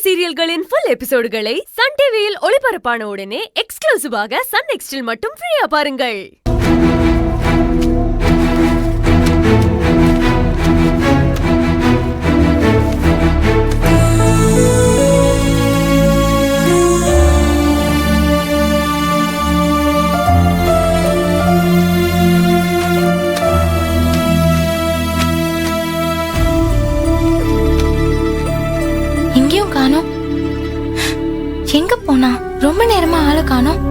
சீரியல்களின் full எபிசோடுகளை Sun டிவியில் ஒளிபரப்பான உடனே எக்ஸ்க்ளூசிவாக சன் நெக்ஸ்டில் மட்டும் ஃப்ரீயா பாருங்கள். எங்கேயும் காணோம். எங்க போனா? ரொம்ப நேரமா ஆளை காணோம்.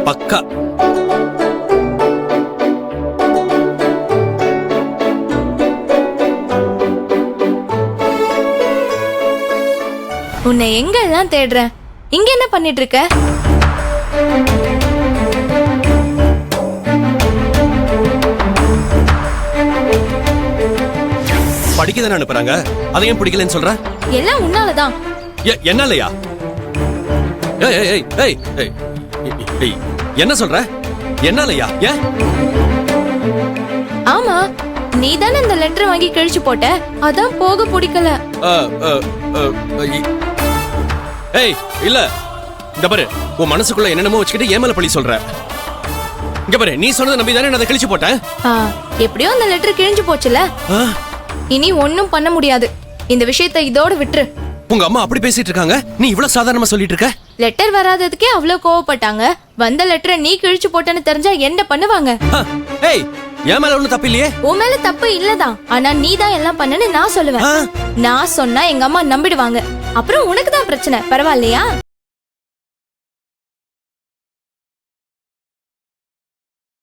பக்கா உன்னை எங்க எல்லாம் தேடுறேன். இங்க என்ன பண்ணிட்டு இருக்க? படிக்க தானே அனுப்புறாங்க, அதையும் பிடிக்கலன்னு சொல்ற? எல்லாம் உன்னாலதான். என்னாலயா? ஏய் ஏய் ஏய் ஏய் ஏய் என்ன சொல்ற? என்னாலயா? ஏன்? ஆமா, நீ தானே இந்த லெட்டர் வாங்கி கிழிச்சு போட்ட, அதான் போக பிடிக்கல. ஏய் இல்ல, இந்த பாரு, உன் மனசுக்குள்ள என்னென்னமோ வச்சுக்கிட்டு ஏமல பழி சொல்ற. இங்க பாரு, நீ சொன்னதை நம்பி தானே நான் அதை கிழிச்சு போட்டேன். எப்படியோ அந்த லெட்டர் கிழிஞ்சு போச்சுல, இனி ஒன்னும் பண்ண முடியாது. இந்த விஷயத்தை இதோட விட்டுரு. உங்க அம்மா அப்படி பேசிட்டு இருக்காங்க, நீ இவ்வளவு சாதாரணமா சொல்லிட்டு இருக்க? லெட்டர் வராததுக்கே அவ்வளவு கோவப்பட்டாங்க. வந்த லெட்டரை நீ கிழிச்சு போட்டேன்னு தெரிஞ்சா என்ன பண்ணுவாங்க? ஏய், என் மேல ஒண்ணும் தப்பு இல்லையே. உன் மேல தப்பு இல்லதான், ஆனா நீ தான் எல்லாம் பண்ணன்னு நான் சொல்லுவேன். நான் சொன்னா எங்க அம்மா நம்பிடுவாங்க. அப்புறம் உனக்கு தான் பிரச்சனை, பரவாயில்லையா?